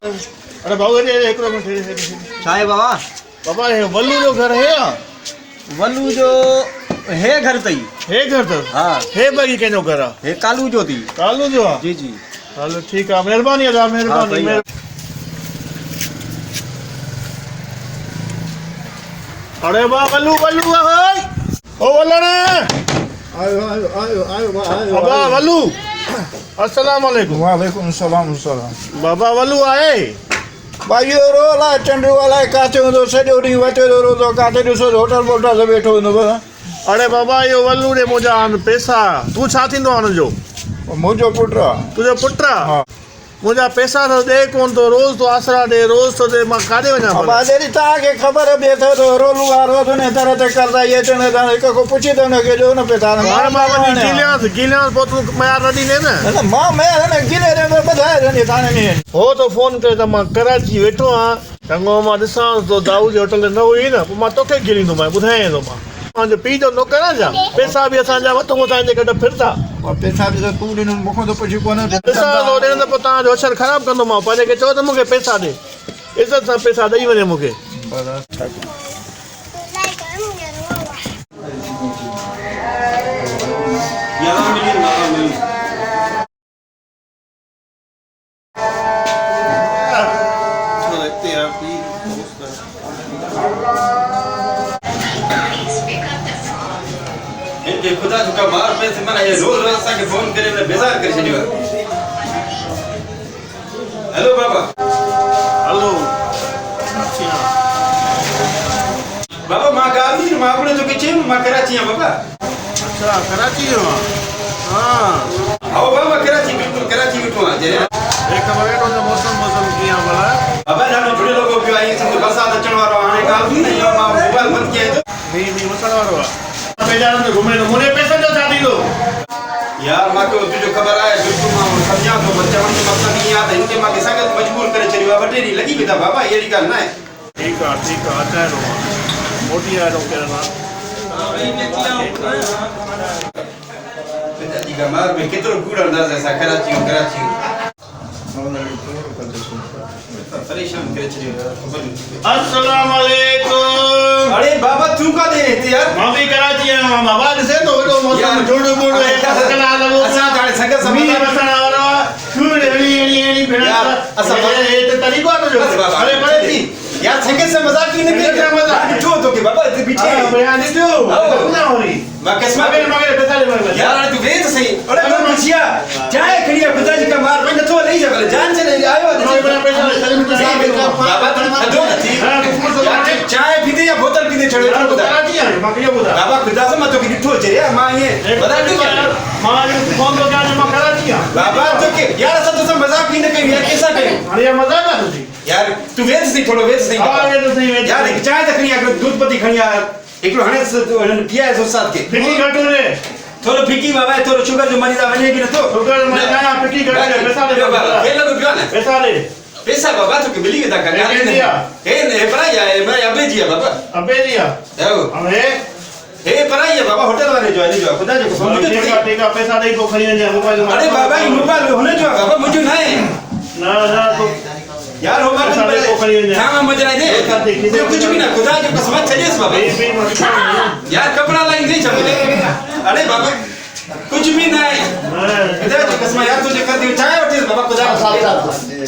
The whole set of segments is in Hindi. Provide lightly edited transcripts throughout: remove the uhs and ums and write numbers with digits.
अरे बाबू रे एक मिनट छाए बाबा बाबा ये वल्लू जो घर है या वल्लू जो है घर तई है घर तो हाँ है बाकी केनो घर आ है कालू जो थी कालू जो आ जी जी चलो ठीक है मेहरबानी अदा मेहरबानी हाँ, अरे बा वल्लू वल्लू ओए ओ वल्लू आयो आयो आयो आयो आयो बाबा वल्लू अस्सलाम वालेकुम वालेकुम सलाम सलाम बाबा वल्लू आए भाई रो ला चंडू वाला काचे तो सॼो ॾींहुं वठे थो रो तो काथे ॾिसो होटल वोटल ते वेठो हूंदो अरे बाबा यो वल्लू रे मुंहिंजा पैसा तू छा थींदो आहे हुनजो मुंहिंजो पुटु आहे तुंहिंजो पुटु आहे हा मुंहिंजा पैसा तो ॾे कोन थो रोज़ तो आसरा ॾे रोज़ तो ॾे मां काॾे वञा भला? जॾहिं तव्हांखे ख़बर पए थो रोलू वारो उन तरह ते करदा इहे चवंदा तव्हां हिक को पुछी थो हुनखे ॾियो न पियो हाणे मां वञी गिलियांसि पोइ तूं मयार न ॾींदे न मां महिर गिले ॿुधाए ॾिनी थाने में हो तो फोन करे त मां कराची वेठो आहियां चङो मां ॾिसां तो दाऊ जे होटल ते न हुई न पोइ मां तोखे गिरींदोमांइ ॿुधायां थो मां तव्हांजो पीउ जो नौकर आहे छा पैसा बि असांजा वठूं तव्हांजे गॾु फिरंदा पैसा बि त तूं ॾिनो मूंखां त पुछी कोन पैसा थो ॾियण त पोइ तव्हांजो अक्षर ख़राबु कंदोमांव पंहिंजे खे चओ त मूंखे पैसा ॾे इज़त सां पैसा ॾेई वञे मूंखे इनके खुदा का मार पे से मना ये रोज रोज असांखे फोन करे ने बेजार करे छडियो हेलो बाबा हलो बाबा मां गावी मां अपने तो के मां कराची है बाबा अच्छा कराची जो हाँ आओ बाबा कराची बिल्कुल कराची बिठो आ जे एक मिनट उन मौसम किया भला बाबा जानो जुड़े लोगो पियो आई सब बरसात अचण वारो हाने गावी नहीं मां मोबाइल बंद किया तो नहीं वसण वारो आहे बेजारनि ते घुमे मुने पैसनि जो छा थींदो यार मां को तुझो खबर आहे बिल्कुल मां समझा तो बच्चन जो मकसद ई आहे इनके मां के संगत मजबूर करे छडियो आहे बटेरी लगी बेटा बाबा एड़ी गाल ना है ठीक आहे अचाए रो मोटी आए रो केरला बेटा जी का मार में कितरो कूड़ा अंदाज ऐसा कराची परेशान करे छडियो खबर अस्सलाम वालेकुम अरे बाबा तू का दे यार मां भी कराची आया मां बाबा से तो वो मौसम जोड़ो बोड़ो है कला लगो असा जाने संगत मी समझ बसण वाला छुड़ एड़ी भेड़ा असा ये तो तरीको है जो अरे बड़े थी यार संगत से मजाक ही नहीं कर मजाक ठो तो के बाबा इतने पीछे बयान दे दो ना हो रही मैं किस्म मगर पैसा ले यार तू वेट सही अरे मैं मछिया चाय खड़िया खुदा जी का मार मैं तो नहीं जा जान से नहीं आयो पैसा बाबा तुम दो यार चाय पीते या बोतल पीते छोड़ो तो बता बाबा खुदा से मत तो कि ठो चले मां ये बता दो मां फोन तो क्या मैं करा दिया बाबा तो के यार सब तो मजाक भी नहीं कर यार कैसा करे अरे ये मजाक है तुझी यार तू वेट सही थोड़ो वेट सही हां ये तो सही वेट यार चाय तकनी अगर दूध पत्ती खणी यार एकलो हने पिया है सो साथ के फिकी घटो रे थोड़ो फिकी बाबा थोड़ो शुगर जो मरीज वने की न तो शुगर मरीज आया फिकी घटो पैसा दे बाबा ये लोग पियो ना पैसा दे पैसा बाबा तो के मिली के कर यार ए परा या मैं अबे जी बाबा अबे दिया अबे ए परा या बाबा होटल वाले जो है जो खुदा जो समझ के ठीक है पैसा दे को खरीद जा मोबाइल अरे बाबा ये मोबाइल होने जो बाबा मुझे ना है ना तो यार हो बात हां मुझे नहीं दे कुछ भी ना खुदा जो कसम चलिए बाबा यार कपड़ा लाइन नहीं चले अरे बाबा कुछ भी नहीं खुदा जो कसम यार तुझे कर दी चाय उठी बाबा खुदा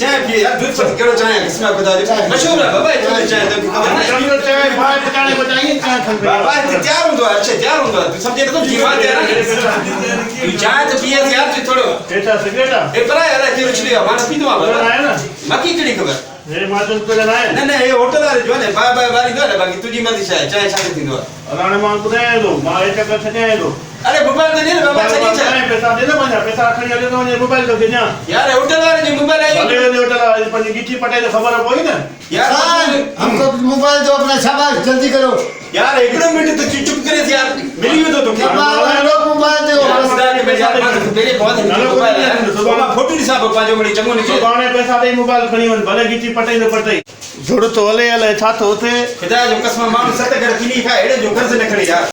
चाय पी यार दूध पत्ती करो चाय कसम खुदा मशहूर है बाबा ये चाय तो खबर नहीं चाय बाहर पकाने बताइए चाय खल बाबा तैयार हो दो अच्छा तैयार हो दो तू समझे तो की बात है ना तू चाय तो पिए यार तू थोड़ो कैसा सिगरेट ए परा यार की रुचि है माना पी दो बाबा है ना बाकी कड़ी खबर ये मातन को लेना है नहीं ये होटल वाले जो है बारी दो ना बाकी तुझी मर्जी चाय छाते थी दो अलाने मां को दे दो मां एक का छने दो अरे मोबाइल तो नहीं बाबा चलिए चाय पैसा दे दो मजा पैसा खड़ी ले दो मोबाइल तो देना यार होटल वाले जो मोबाइल आई अरे होटल वाले पर गिट्टी पटाई तो खबर होई ना यार हमको मोबाइल दो अपना शाबाश जल्दी करो यार एक मिनट तो चुप करे यार मिली हुई तो तुम मोबाइल दो मेरे बहुत मोबाइल है सुबह फोटो नहीं साहब पाजो मड़ी चंगो नहीं सुबाने पैसा दे मोबाइल खणी वन भले गिट्टी पटाई तो पटाई जोड़ तो हले हले छा तो थे खुदा जो कसम मां सत कर किनी खा एड़े जो कर्ज न खड़ी यार